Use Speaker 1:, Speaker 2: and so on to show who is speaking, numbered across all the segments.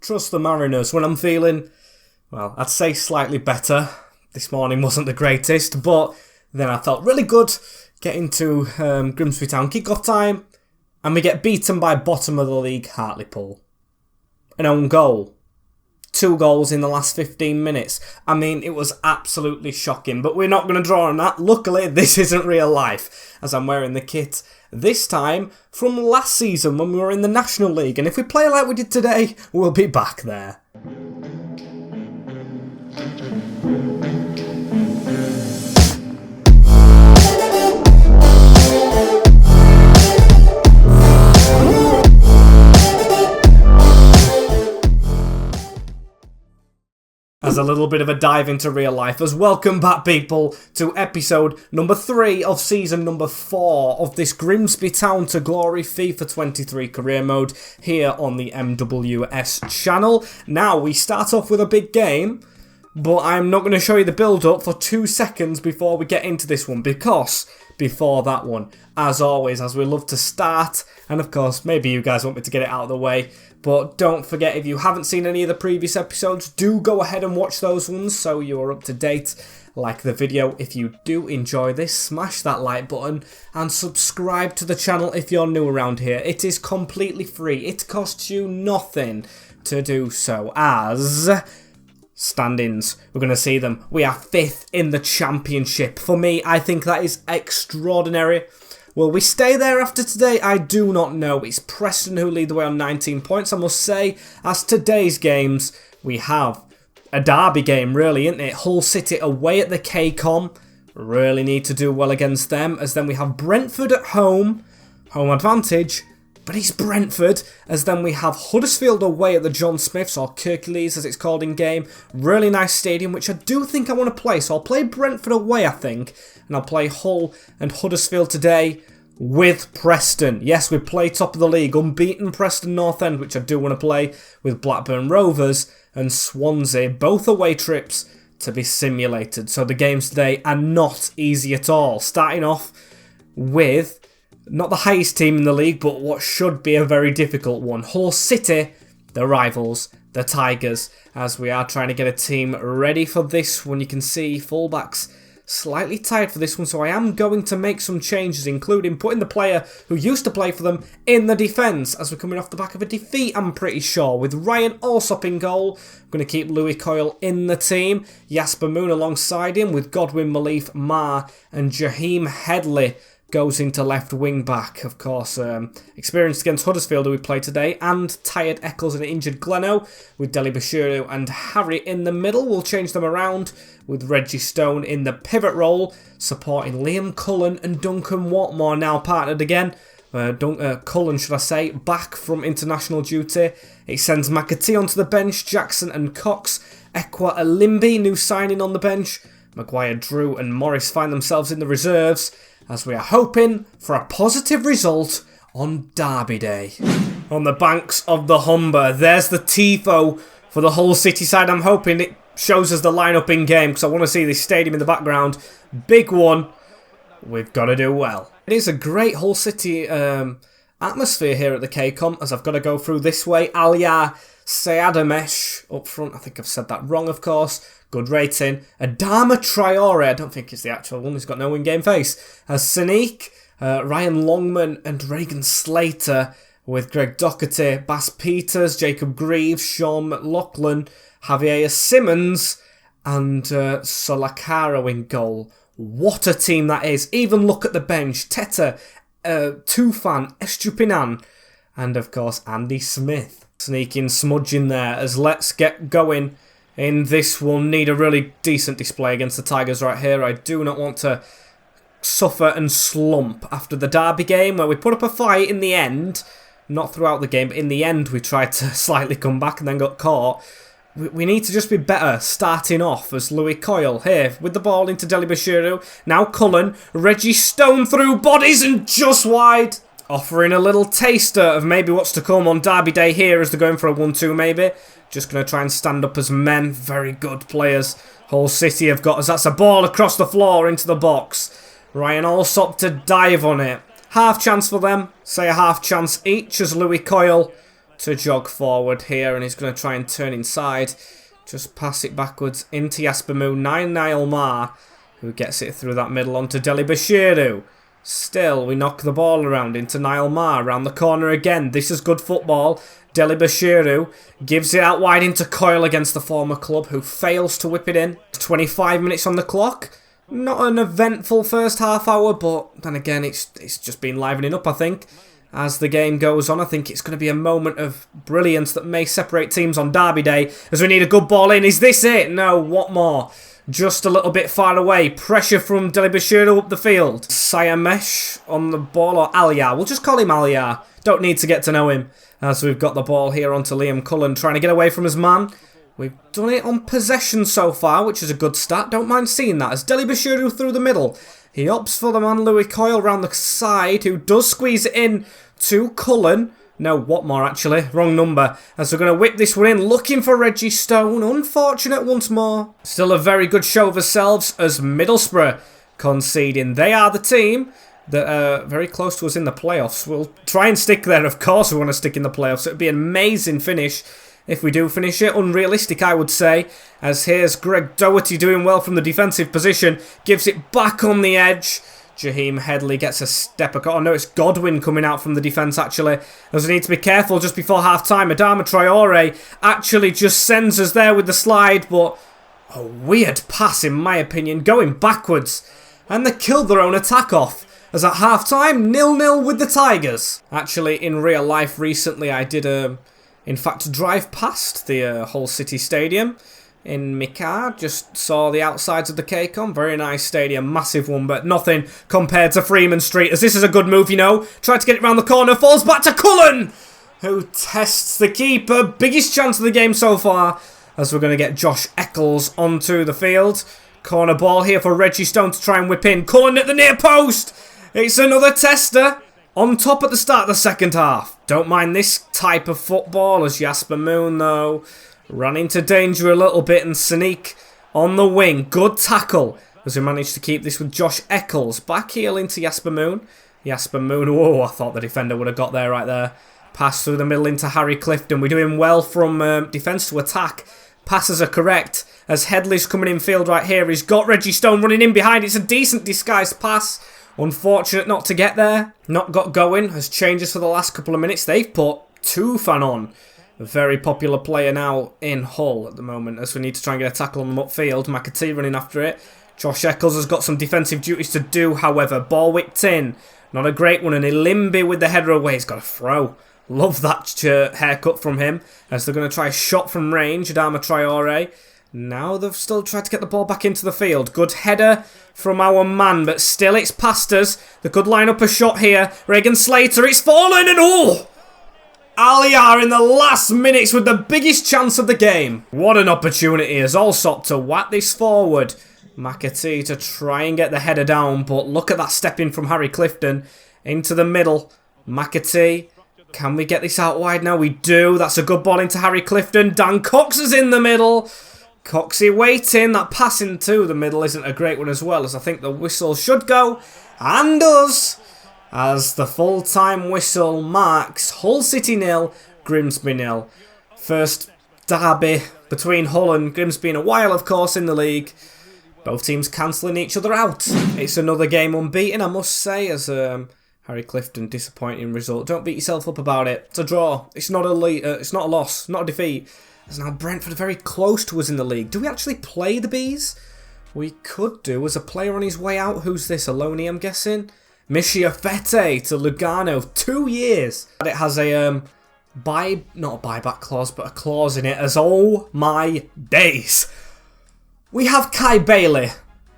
Speaker 1: trust the Mariners when I'm feeling, well, I'd say slightly better. This morning wasn't the greatest, but then I felt really good getting to Grimsby Town kickoff time, and we get beaten by bottom of the league Hartlepool. An own goal. 2 goals in the last 15 minutes. I mean, it was absolutely shocking, but we're not going to draw on that. Luckily, this isn't real life, as I'm wearing the kit this time from last season when we were in the National League, and if we play like we did today, we'll be back there. As a little bit of a dive into real life, as welcome back people to episode number 3 of season number 4 of this Grimsby Town to Glory FIFA 23 career mode here on the MWS channel. Now we start off with a big game, but I'm not going to show you the build up for 2 seconds before we get into this one, because before that one, as always, as we love to start, and of course maybe you guys want me to get it out of the way, but don't forget, if you haven't seen any of the previous episodes, do go ahead and watch those ones so you're up to date. Like the video if you do enjoy this, smash that like button and subscribe to the channel if you're new around here. It is completely free, it costs you nothing to do so. As standings, we're going to see them. We are 5th in the championship. For me, I think that is extraordinary. Will we stay there after today? I do not know. It's Preston who lead the way on 19 points, I must say. As today's games, we have a derby game, really, isn't it? Hull City away at the KCOM. Really need to do well against them. As then we have Brentford at home. Home advantage. But it's Brentford. As then we have Huddersfield away at the John Smiths, or Hercules as it's called in game. Really nice stadium, which I do think I want to play. So I'll play Brentford away, I think. And I'll play Hull and Huddersfield today with Preston. Yes, we play top of the league. Unbeaten Preston North End, which I do want to play with Blackburn Rovers and Swansea. Both away trips to be simulated. So the games today are not easy at all. Starting off with not the highest team in the league, but what should be a very difficult one. Hull City, the rivals, the Tigers, as we are trying to get a team ready for this one. You can see fullbacks slightly tired for this one, so I am going to make some changes, including putting the player who used to play for them in the defence, as we're coming off the back of a defeat, I'm pretty sure, with Ryan Alsop in goal. I'm going to keep Louis Coyle in the team, Jasper Moon alongside him, with Godwin, Malif, Mar and Jaheim Headley goes into left wing back. Of course, experienced against Huddersfield who we played today, and tired Eccles and injured Gleno, with Deli Bashiru and Harry in the middle. We'll change them around with Reggie Stone in the pivot role, supporting Liam Cullen and Duncan Watmore, now partnered again. Cullen, should I say, back from international duty. It sends McAtee onto the bench, Jackson and Cox, Ekwa Alimbi, new signing on the bench. Maguire, Drew and Morris find themselves in the reserves, as we are hoping for a positive result on Derby Day. On the banks of the Humber, there's the tifo for the Hull City side. I'm hoping it shows us the lineup in game, because I want to see this stadium in the background. Big one. We've got to do well. It is a great Hull City atmosphere here at the KCOM, as I've got to go through this way. Alya Sayadamesh up front. I think I've said that wrong, of course. Good rating. Adama Traore, I don't think it's the actual one, he's got no in-game face. Sanique, Ryan Longman and Reagan Slater, with Greg Doherty, Bass Peters, Jacob Greaves, Sean McLaughlin, Javier Simmons and Solacaro in goal. What a team that is. Even look at the bench. Teta, Tufan, Estupinan and of course Andy Smith. Sneaking smudge in there, as let's get going. In this will need a really decent display against the Tigers right here. I do not want to suffer and slump after the Derby game, where we put up a fight in the end. Not throughout the game, but in the end we tried to slightly come back and then got caught. We need to just be better starting off, as Louis Coyle here with the ball into Deli Bashiru. Now Cullen, Reggie Stone through bodies and just wide. Offering a little taster of maybe what's to come on Derby Day here, as they're going for a 1-2 maybe. Just going to try and stand up as men. Very good players Hull City have got, as that's a ball across the floor into the box. Ryan Alsop to dive on it. Half chance for them. Say a half chance each, as Louis Coyle to jog forward here, and he's going to try and turn inside. Just pass it backwards into Jasper Moon. Niall Maher, who gets it through that middle onto Deli Bashiru. Still, we knock the ball around into Niall Maher. Around the corner again. This is good football. Deli Bashiru gives it out wide into Coyle against the former club, who fails to whip it in. 25 minutes on the clock. Not an eventful first half hour, but then again, it's just been livening up, I think. As the game goes on, I think it's going to be a moment of brilliance that may separate teams on Derby Day, as we need a good ball in. Is this it? No, what more? Just a little bit far away. Pressure from Deli Bashiru up the field. Siamesh on the ball, or Alyar. We'll just call him Alyar. Don't need to get to know him. As we've got the ball here onto Liam Cullen, trying to get away from his man. We've done it on possession so far, which is a good stat. Don't mind seeing that. As Deli Bashiru through the middle. He opts for the man Louis Coyle round the side, who does squeeze it in to Cullen. No, Watmore actually. Wrong number. As we're going to whip this one in, looking for Reggie Stone. Unfortunate once more. Still a very good show of ourselves as Middlesbrough conceding. They are the team that are very close to us in the playoffs. We'll try and stick there, of course we want to stick in the playoffs. It would be an amazing finish if we do finish it. Unrealistic, I would say, as here's Greg Doherty doing well from the defensive position. Gives it back on the edge. Jaheim Headley gets a step. Oh no, it's Godwin coming out from the defence actually. As we need to be careful just before half-time. Adama Traore actually just sends us there with the slide, but a weird pass in my opinion, going backwards. And they killed their own attack off. As at half-time, 0-0 with the Tigers. Actually, in real life recently, I did, in fact, drive past the Hull City Stadium in my car. Just saw the outsides of the KCOM. Very nice stadium, massive one, but nothing compared to Freeman Street, as this is a good move, you know. Tried to get it round the corner, falls back to Cullen, who tests the keeper. Biggest chance of the game so far, as we're going to get Josh Eccles onto the field. Corner ball here for Reggie Stone to try and whip in. Cullen at the near post. It's another tester. On top at the start of the second half. Don't mind this type of football, as Jasper Moon, though, ran into danger a little bit, and Sneak on the wing. Good tackle, as we managed to keep this with Josh Eccles. Back heel into Jasper Moon. Jasper Moon, whoa, I thought the defender would have got there right there. Pass through the middle into Harry Clifton. We're doing well from defence to attack. Passes are correct, as Headley's coming in field right here. He's got Reggie Stone running in behind. It's a decent disguised pass. Unfortunate not to get there. Not got going, as changes for the last couple of minutes. They've put Tufan on. A very popular player now in Hull at the moment, as we need to try and get a tackle on them upfield. McAtee running after it. Josh Eccles has got some defensive duties to do, however. Ball whipped in. Not a great one, and Ilimbi with the header away. He's got a throw. Love that haircut from him, as they're going to try a shot from range. Adama Traore. Now they've still tried to get the ball back into the field. Good header from our man, but still it's past us. They could line up a shot here. Regan Slater, it's fallen, and oh! Alyar in the last minutes with the biggest chance of the game. What an opportunity as Allsop to whack this forward. McAtee to try and get the header down, but look at that step in from Harry Clifton into the middle. McAtee, can we get this out wide now? We do. That's a good ball into Harry Clifton. Dan Cox is in the middle. Coxie waiting. That pass into the middle isn't a great one as well, as I think the whistle should go, and does, as the full-time whistle marks Hull City 0, Grimsby 0. First derby between Hull and Grimsby in a while, of course, in the league. Both teams cancelling each other out. It's another game unbeaten, I must say, as Harry Clifton, disappointing result. Don't beat yourself up about it. It's a draw. It's not a loss, not a defeat. As now Brentford are very close to us in the league. Do we actually play the Bees? We could do. As a player on his way out. Who's this? Aloni, I'm guessing? Mishia Fete to Lugano. 2 years. It has a not a buyback clause, but a clause in it, as oh my days. We have Kai Bailey,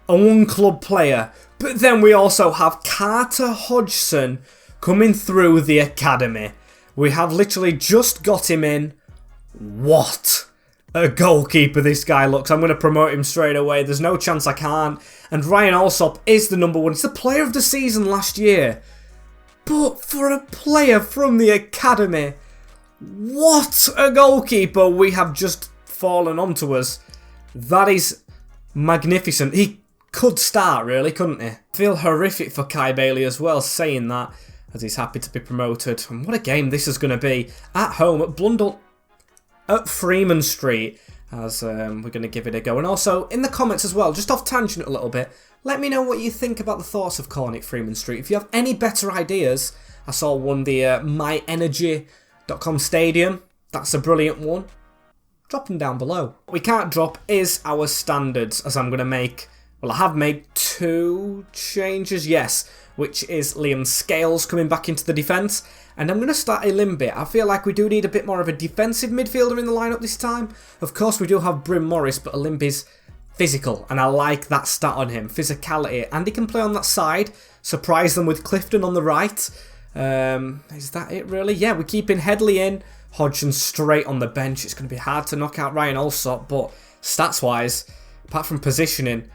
Speaker 1: a one-club player, but then we also have Carter Hodgson coming through the academy. We have literally just got him in. What a goalkeeper this guy looks. I'm going to promote him straight away. There's no chance I can't. And Ryan Allsop is the number one. It's the player of the season last year. But for a player from the academy, what a goalkeeper we have just fallen onto us. That is magnificent. He could start, really, couldn't he? I feel horrific for Kai Bailey as well, saying that, as he's happy to be promoted. And what a game this is going to be at home at Blundell at Freeman Street, as we're going to give it a go. And also, in the comments as well, just off tangent a little bit, let me know what you think about the thoughts of calling it Freeman Street. If you have any better ideas, I saw one, the myenergy.com stadium. That's a brilliant one. Drop them down below. What we can't drop is our standards, as I'm going to make, well, I have made 2 changes, yes, which is Liam Scales coming back into the defence, and I'm going to start a Limbit. I feel like we do need a bit more of a defensive midfielder in the lineup this time. Of course, we do have Bryn Morris, but a Limb is physical, and I like that stat on him, physicality, and he can play on that side, surprise them with Clifton on the right. Is that it really? Yeah, we're keeping Headley in, Hodgson straight on the bench. It's going to be hard to knock out Ryan Alsop, but stats-wise, apart from positioning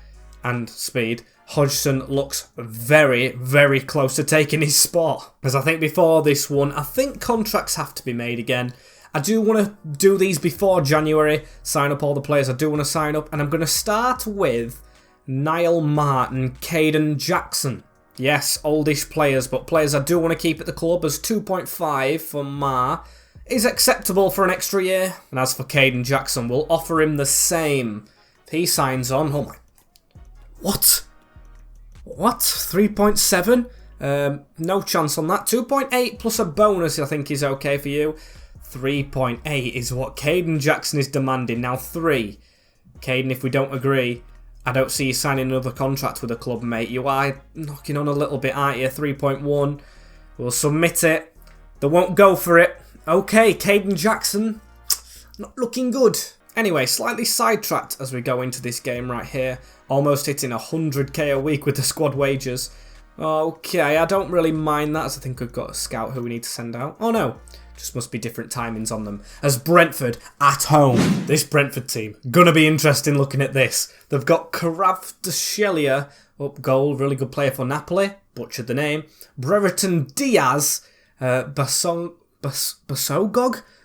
Speaker 1: and speed, Hodgson looks very, very close to taking his spot. As I think before this one, I think contracts have to be made again. I do want to do these before January, sign up all the players I do want to sign up, and I'm going to start with Niall Martin, Caden Jackson. Yes, oldish players, but players I do want to keep at the club, as 2.5 for Ma is acceptable for an extra year. And as for Caden Jackson, we'll offer him the same. If he signs on, oh my... What? 3.7? No chance on that. 2.8 plus a bonus I think is okay for you. 3.8 is what Caden Jackson is demanding. Now 3. Caden, if we don't agree, I don't see you signing another contract with the club, mate. You are knocking on a little bit, aren't you? 3.1. We'll submit it. They won't go for it. Okay, Caden Jackson. Not looking good. Anyway, slightly sidetracked as we go into this game right here. Almost hitting 100k a week with the squad wages. Okay, I don't really mind that, as I think we've got a scout who we need to send out. Oh no, just must be different timings on them. As Brentford at home. This Brentford team, gonna be interesting looking at this. They've got Kvaratskhelia up goal, really good player for Napoli. Butchered the name. Brereton Diaz, Basogog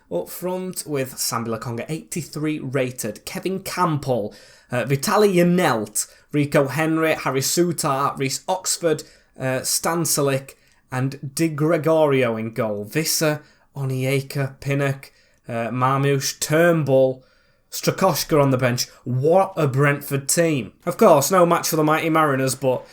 Speaker 1: up front with Sambi Lokonga, 83 rated. Kevin Campbell, Vitaly Yanelt, Rico Henry, Harry Souttar, Reece Oxford, Stanselic, and Di Gregorio in goal. Visser, Onyeka, Pinnock, Marmouche, Turnbull, Strakoschka on the bench. What a Brentford team. Of course, no match for the mighty Mariners, but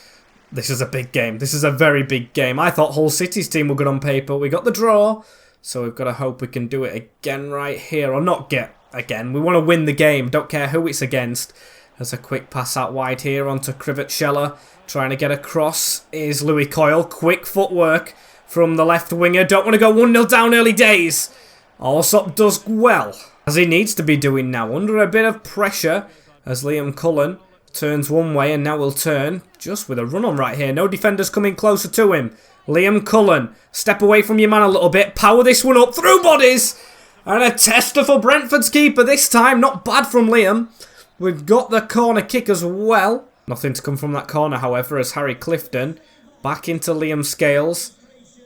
Speaker 1: this is a big game. This is a very big game. I thought Hull City's team were good on paper. We got the draw, so we've got to hope we can do it again right here. Or not get again. We want to win the game. Don't care who it's against. There's a quick pass out wide here onto Kvaratskhelia. Trying to get across is Louis Coyle. Quick footwork from the left winger. Don't want to go 1-0 down early days. Alsop does well, as he needs to be doing now. Under a bit of pressure as Liam Cullen turns one way and now will turn just with a run on right here. No defenders coming closer to him. Liam Cullen, step away from your man a little bit. Power this one up through bodies. And a tester for Brentford's keeper this time. Not bad from Liam. We've got the corner kick as well. Nothing to come from that corner, however, as Harry Clifton back into Liam Scales.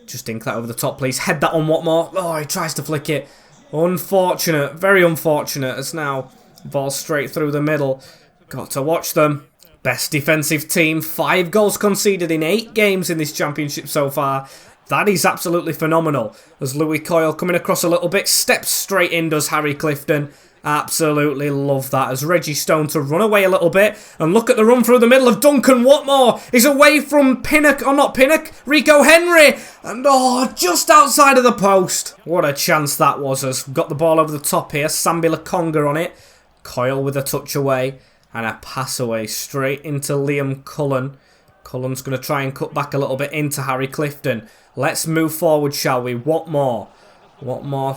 Speaker 1: Just dink that over the top, please. Head that on Watmore. Oh, he tries to flick it. Unfortunate. Very unfortunate. As now, ball straight through the middle. Got to watch them. Best defensive team. 5 goals conceded in 8 games in this championship so far. That is absolutely phenomenal. As Louis Coyle coming across a little bit. Steps straight in, does Harry Clifton. Absolutely love that. As Reggie Stone to run away a little bit. And look at the run through the middle of Duncan Watmore. He's away from Pinnock, or not Pinnock, Rico Henry. And oh, just outside of the post. What a chance that was. As got the ball over the top here. Sambi Lokonga on it. Coyle with a touch away. And a pass away straight into Liam Cullen. Cullen's going to try and cut back a little bit into Harry Clifton. Let's move forward, shall we? Watmore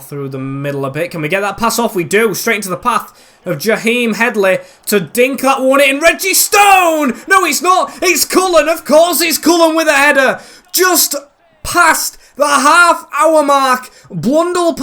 Speaker 1: through the middle a bit. Can we get that pass off? We do. Straight into the path of Jaheim Headley to dink that one in. Reggie Stone! No, it's not. It's Cullen. Of course it's Cullen with a header. Just past the half-hour mark. Blundell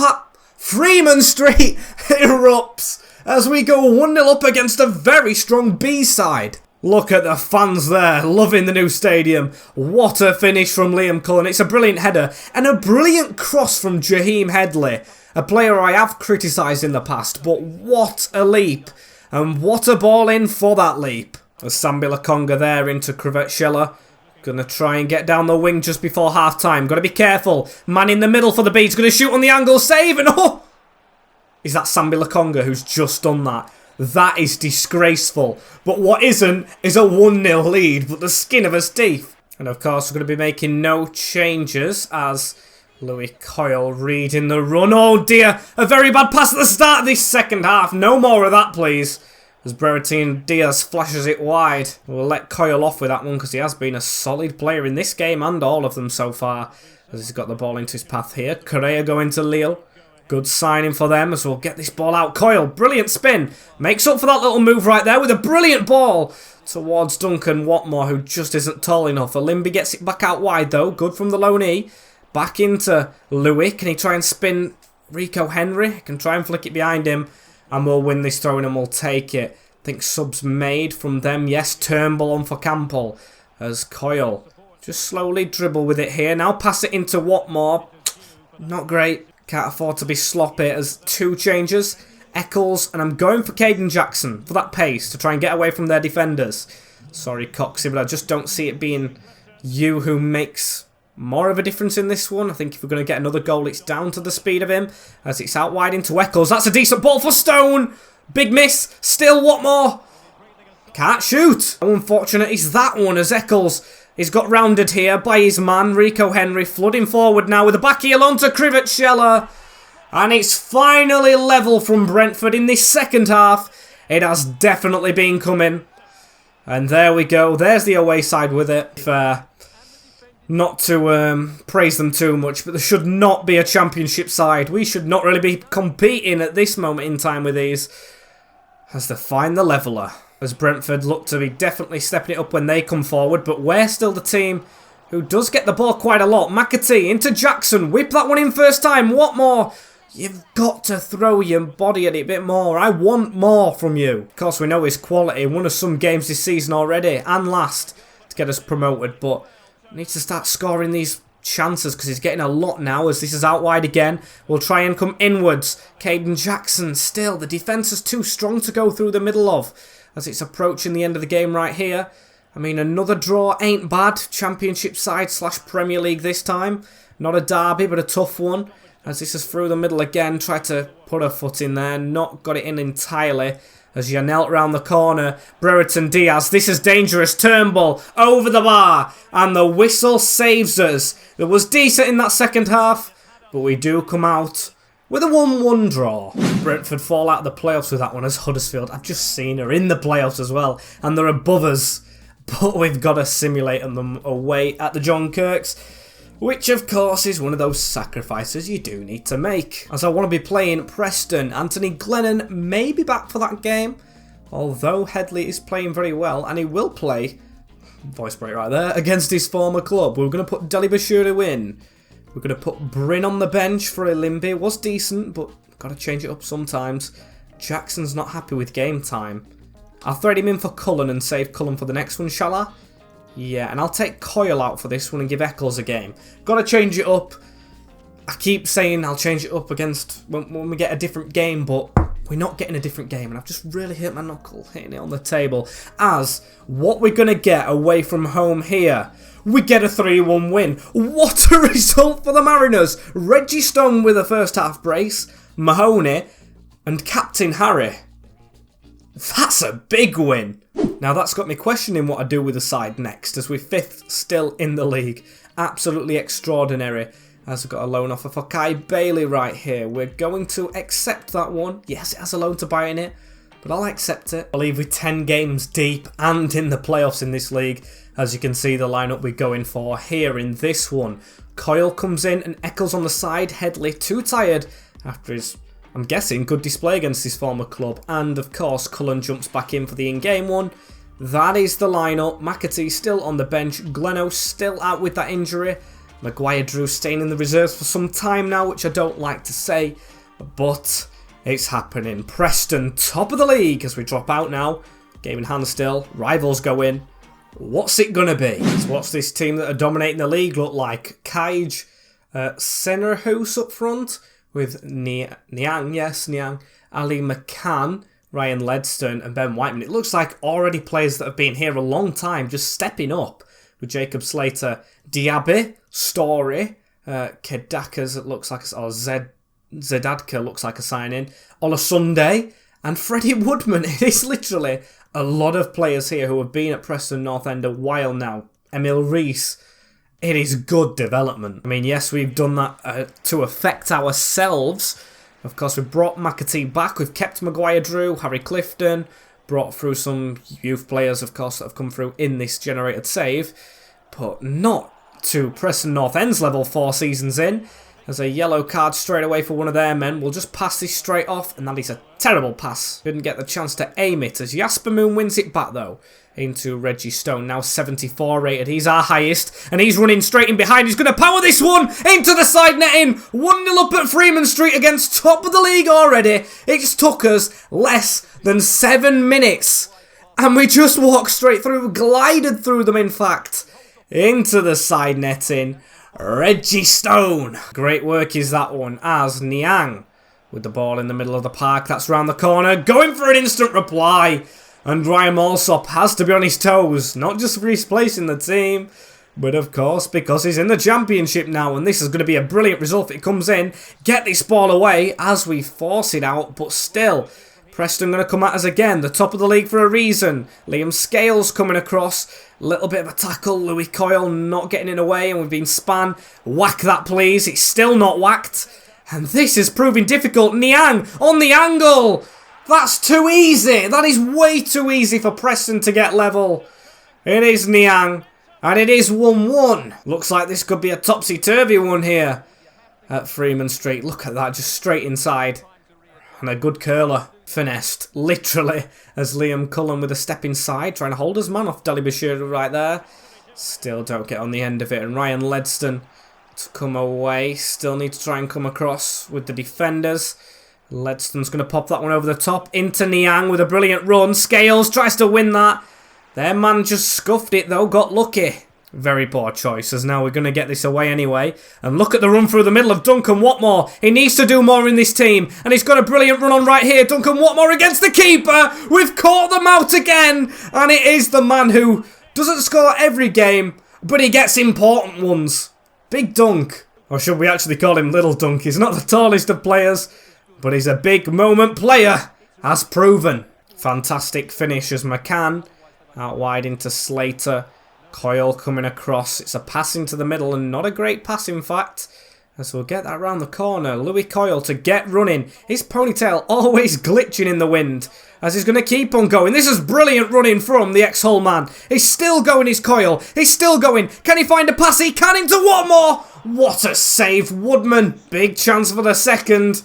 Speaker 1: Freeman Street erupts as we go 1-0 up against a very strong B-side. Look at the fans there, loving the new stadium. What a finish from Liam Cullen. It's a brilliant header and a brilliant cross from Jaheim Headley, a player I have criticised in the past, but what a leap. And what a ball in for that leap. As Sambi Lokonga there into Kvaratskhelia. Gonna try and get down the wing just before half-time. Gotta be careful. Man in the middle for the beat. He's gonna shoot on the angle. Save and oh! Is that Sambi Lokonga who's just done that? That is disgraceful. But what isn't is a 1-0 lead, but the skin of his teeth. And of course, we're going to be making no changes as Louis Coyle reading the run. Oh dear, a very bad pass at the start of this second half. No more of that, please. As Brereton Diaz flashes it wide. We'll let Coyle off with that one because he has been a solid player in this game and all of them so far. As he's got the ball into his path here. Correa going to Lille. Good signing for them as we'll get this ball out. Coyle, brilliant spin. Makes up for that little move right there with a brilliant ball towards Duncan Watmore, who just isn't tall enough. Olimbi gets it back out wide though. Good from the low knee. Back into Louis. Can he try and spin Rico Henry? Can try and flick it behind him. And we'll win this throw-in and we'll take it. I think subs made from them. Yes, Turnbull on for Campbell. As Coyle just slowly dribble with it here. Now pass it into Watmore. Not great. Can't afford to be sloppy as 2 changes. Eccles, and I'm going for Caden Jackson for that pace to try and get away from their defenders. Sorry, Coxie, but I just don't see it being you who makes more of a difference in this one. I think if we're going to get another goal, it's down to the speed of him as it's out wide into Eccles. That's a decent ball for Stone. Big miss. Still Watmore. Can't shoot. How unfortunate is that one as Eccles is got rounded here by his man, Rico Henry, flooding forward now with a back heel onto Krivitschella. And it's finally level from Brentford in this second half. It has definitely been coming. And there we go. There's the away side with it. Not to praise them too much, but there should not be a championship side. We should not really be competing at this moment in time with these. As they find the leveller. As Brentford look to be definitely stepping it up when they come forward. But we're still the team who does get the ball quite a lot. McAtee into Jackson. Whip that one in first time. What more? You've got to throw your body at it a bit more. I want more from you. Of course, we know his quality. Won us some games this season already. And last to get us promoted. But needs to start scoring these chances because he's getting a lot now as this is out wide again. We'll try and come inwards. Caden Jackson still. The defence is too strong to go through the middle of. As it's approaching the end of the game right here. I mean, another draw ain't bad. Championship side / Premier League this time. Not a derby, but a tough one. As this is through the middle again. Tried to put a foot in there. Not got it in entirely. As Janelt round the corner. Brereton Diaz. This is dangerous. Turnbull over the bar. And the whistle saves us. It was decent in that second half. But we do come out with a 1-1 draw. Brentford fall out of the playoffs with that one as Huddersfield. I've just seen her in the playoffs as well. And they're above us. But we've got to simulate them away at the John Kirks. Which of course is one of those sacrifices you do need to make. As I want to be playing Preston. Anthony Glennon may be back for that game. Although Headley is playing very well. And he will play, voice break right there, against his former club. We're going to put Deli Bashuru in. We're going to put Bryn on the bench for Olimbi. Was decent, but got to change it up sometimes. Jackson's not happy with game time. I'll thread him in for Cullen and save Cullen for the next one, shall I? Yeah, and I'll take Coyle out for this one and give Eccles a game. Got to change it up. I keep saying I'll change it up against when we get a different game, but we're not getting a different game. And I've just really hit my knuckle hitting it on the table. As what we're going to get away from home here, we get a 3-1 win. What a result for the Mariners. Reggie Stone with a first half brace. Mahoney and Captain Harry. That's a big win. Now that's got me questioning what I do with the side next as we're 5th still in the league. Absolutely extraordinary. As we've got a loan offer for Kai Bailey right here. We're going to accept that one. Yes, it has a loan to buy in it, but I'll accept it. I believe we're 10 games deep and in the playoffs in this league. As you can see, the lineup we're going for here in this one. Coyle comes in and Eccles on the side. Headley too tired after his, I'm guessing, good display against his former club. And of course, Cullen jumps back in for the in-game one. That is the lineup. McAtee still on the bench. Gleno still out with that injury. Maguire Drew staying in the reserves for some time now, which I don't like to say. But it's happening. Preston, top of the league as we drop out now. Game in hand still. Rivals go in. What's it going to be? So what's this team that are dominating the league look like? Kaj Senerhus up front with Niang, Ali McCann, Ryan Ledstone and Ben Whiteman. It looks like already players that have been here a long time just stepping up. with Jacob Slater. Diaby, Story, Kedakas, it looks like, or Zedadka looks like a sign-in. Olasunde, and Freddie Woodman. It is literally a lot of players here who have been at Preston North End a while now. Emil Rees. It is good development. I mean, yes, we've done that to affect ourselves. Of course, we've brought McAtee back. We've kept Maguire Drew, Harry Clifton. Brought through some youth players, of course, that have come through in this generated save. But not to Preston North End's level 4 seasons in. There's a yellow card straight away for one of their men. We'll just pass this straight off, and that is a terrible pass. Didn't get the chance to aim it, as Jasper Moon wins it back, though, into Reggie Stone. Now 74 rated. He's our highest, and he's running straight in behind. He's going to power this one into the side netting. 1-0 up at Freeman Street against top of the league already. It just took us less than 7 minutes, and we just walked straight through, glided through them, in fact, into the side netting. Reggie Stone. Great work is that one, as Niang with the ball in the middle of the park. That's round the corner, going for an instant reply. And Ryan Alsop has to be on his toes, not just for his place in the team, but of course because he's in the championship now, and this is going to be a brilliant result if it comes in. Get this ball away as we force it out, but still, Preston going to come at us again. The top of the league for a reason. Liam Scales coming across. Little bit of a tackle. Louis Coyle not getting in the way, and we've been span. Whack that, please. It's still not whacked. And this is proving difficult. Niang on the angle. That's too easy. That is way too easy for Preston to get level. It is Niang. And it is 1-1. Looks like this could be a topsy-turvy one here at Freeman Street. Look at that. Just straight inside. And a good curler. Finessed, literally, as Liam Cullen with a step inside, trying to hold his man off Dali Bashir right there. Still don't get on the end of it, and Ryan Ledston to come away. Still need to try and come across with the defenders. Ledston's going to pop that one over the top into Niang with a brilliant run. Scales tries to win that. Their man just scuffed it though, got lucky. Very poor choice, as now we're going to get this away anyway. And look at the run through the middle of Duncan Watmore. He needs to do more in this team. And he's got a brilliant run on right here. Duncan Watmore against the keeper. We've caught them out again. And it is the man who doesn't score every game, but he gets important ones. Big Dunk. Or should we actually call him Little Dunk? He's not the tallest of players, but he's a big moment player, as proven. Fantastic finish as McCann out wide into Slater. Coyle coming across. It's a pass into the middle, and not a great pass in fact, as we'll get that round the corner. Louis Coyle to get running. His ponytail always glitching in the wind, as he's going to keep on going. This is brilliant running from the ex-Hull man. He's still going, his Coyle. He's still going. Can he find a pass? He can into Watmore. What a save, Woodman. Big chance for the second.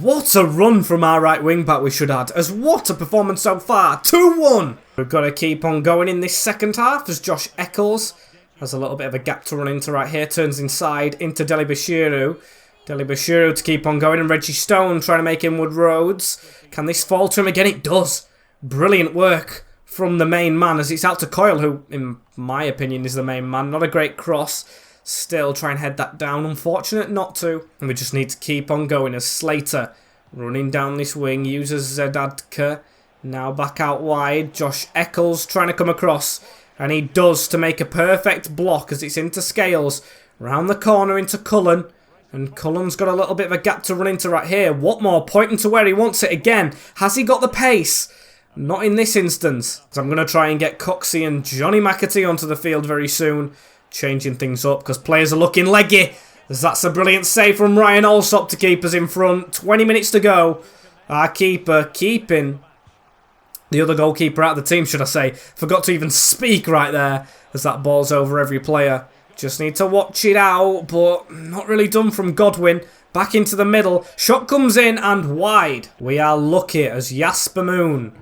Speaker 1: What a run from our right wing back, we should add, as what a performance so far. 2-1. We've got to keep on going in this second half, as Josh Eccles has a little bit of a gap to run into right here. Turns inside into Deli Bashiru. Deli Bashiru to keep on going, and Reggie Stone trying to make Inwood Roads. Can this fall to him again? It does. Brilliant work from the main man, as it's out to Coyle, who, in my opinion, is the main man. Not a great cross. Still try and head that down. Unfortunate not to. And we just need to keep on going as Slater running down this wing. Uses Zedadka. Now back out wide. Josh Eccles trying to come across. And he does, to make a perfect block as it's into Scales. Round the corner into Cullen. And Cullen's got a little bit of a gap to run into right here. Watmore pointing to where he wants it again. Has he got the pace? Not in this instance. So I'm going to try and get Coxey and Johnny McAtee onto the field very soon. Changing things up because players are looking leggy. As that's a brilliant save from Ryan Alsop to keep us in front. 20 minutes to go. Our keeper keeping the other goalkeeper out of the team, should I say. Forgot to even speak right there as that ball's over every player. Just need to watch it out, but not really done from Godwin. Back into the middle. Shot comes in and wide. We are lucky as Jasper Moon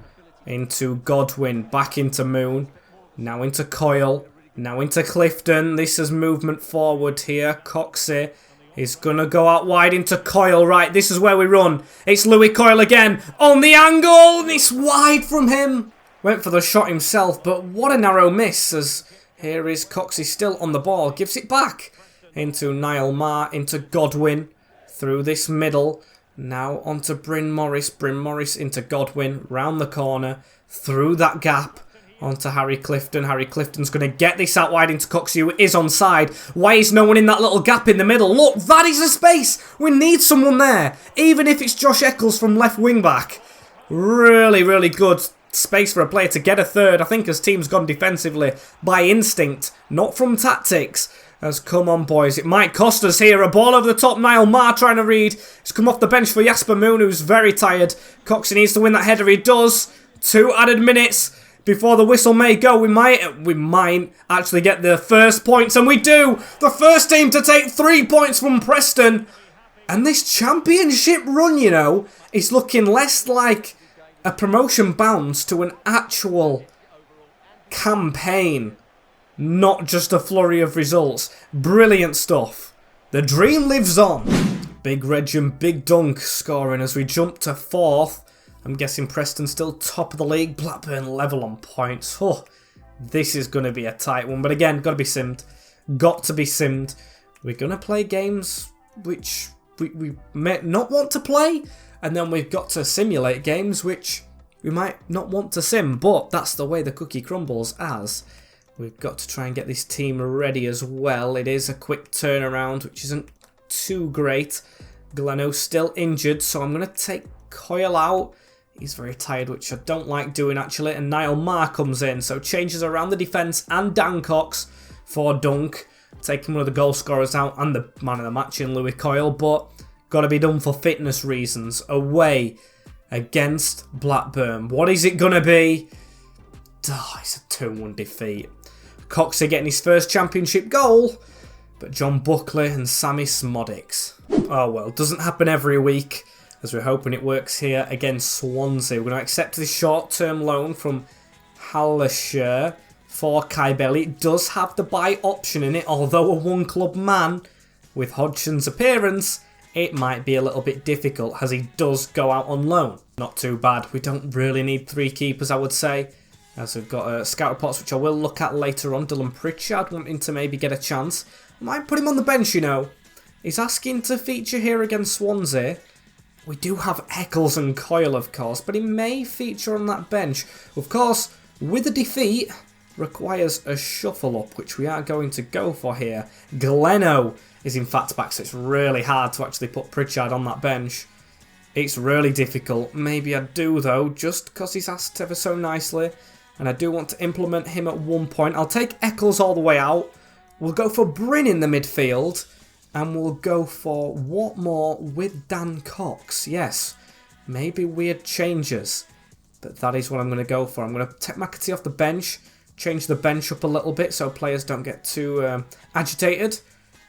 Speaker 1: into Godwin. Back into Moon. Now into Coyle. Now into Clifton. This is movement forward here. Coxey is going to go out wide into Coyle. Right, this is where we run. It's Louis Coyle again. On the angle. And it's wide from him. Went for the shot himself, but what a narrow miss. As here is Coxey still on the ball. Gives it back into Niall Marr. Into Godwin. Through this middle. Now onto Bryn Morris. Bryn Morris into Godwin. Round the corner. Through that gap. On to Harry Clifton. Harry Clifton's going to get this out wide into Cox, who is onside. Why is no one in that little gap in the middle? Look, that is a space. We need someone there. Even if it's Josh Eccles from left wing back. Really, really good space for a player to get a third. I think his team's gone defensively by instinct, not from tactics. As come on, boys, it might cost us here. A ball over the top. Niall Maher trying to read. He's come off the bench for Jasper Moon, who's very tired. Coxey needs to win that header. He does. 2 added minutes before the whistle may go. We might actually get the first points, and we do. The first team to take 3 points from Preston. And this championship run, you know, is looking less like a promotion bounce to an actual campaign. Not just a flurry of results. Brilliant stuff. The dream lives on. Big Reg and Big Dunk scoring as we jump to 4th. I'm guessing Preston still top of the league. Blackburn level on points. Oh, this is going to be a tight one. But again, got to be simmed. Got to be simmed. We're going to play games which we may not want to play. And then we've got to simulate games which we might not want to sim. But that's the way the cookie crumbles, as we've got to try and get this team ready as well. It is a quick turnaround, which isn't too great. Gleno's still injured, so I'm going to take Coyle out. He's very tired, which I don't like doing, actually. And Niall Maher comes in, so changes around the defence and Dan Cox for Dunk. Taking one of the goal scorers out and the man of the match in Louis Coyle, but got to be done for fitness reasons. Away against Blackburn. What is it going to be? Oh, it's a 2-1 defeat. Coxey getting his first championship goal, but John Buckley and Sammy Smodics. Oh well, doesn't happen every week, as we're hoping it works here against Swansea. We're going to accept this short-term loan from Hallershire for Kai Bailey. It does have the buy option in it, although a one-club man with Hodgson's appearance, it might be a little bit difficult as he does go out on loan. Not too bad. We don't really need 3 keepers, I would say, as we've got scout reports, which I will look at later on. Dylan Pritchard wanting to maybe get a chance. Might put him on the bench, you know. He's asking to feature here against Swansea. We do have Eccles and Coyle, of course, but he may feature on that bench. Of course, with a defeat, requires a shuffle up, which we are going to go for here. Gleno is in fact back, so it's really hard to actually put Pritchard on that bench. It's really difficult. Maybe I do, though, just because he's asked ever so nicely. And I do want to implement him at one point. I'll take Eccles all the way out. We'll go for Bryn in the midfield. And we'll go for Watmore with Dan Cox. Yes, maybe weird changes. But that is what I'm going to go for. I'm going to take McAtee off the bench. Change the bench up a little bit so players don't get too agitated.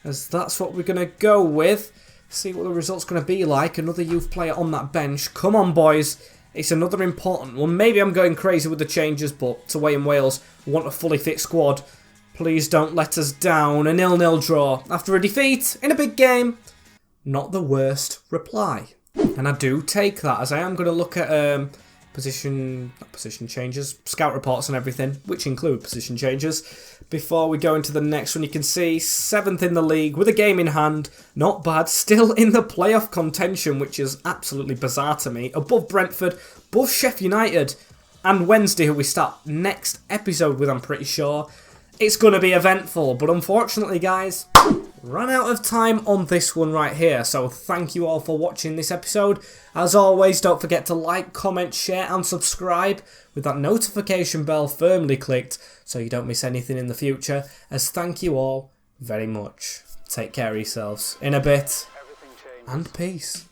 Speaker 1: As that's what we're going to go with. See what the result's going to be like. Another youth player on that bench. Come on, boys. It's another important one. Maybe I'm going crazy with the changes, but it's away in Wales. We want a fully fit squad. Please don't let us down. A 0-0 draw after a defeat in a big game. Not the worst reply. And I do take that, as I am going to look at position changes, scout reports and everything, which include position changes. Before we go into the next one, you can see 7th in the league with a game in hand. Not bad. Still in the playoff contention, which is absolutely bizarre to me. Above Brentford, above Sheffield United, and Wednesday, who we start next episode with, I'm pretty sure. It's going to be eventful, but unfortunately, guys, ran out of time on this one right here. So thank you all for watching this episode. As always, don't forget to like, comment, share and subscribe with that notification bell firmly clicked so you don't miss anything in the future. As thank you all very much. Take care of yourselves. In a bit. And peace.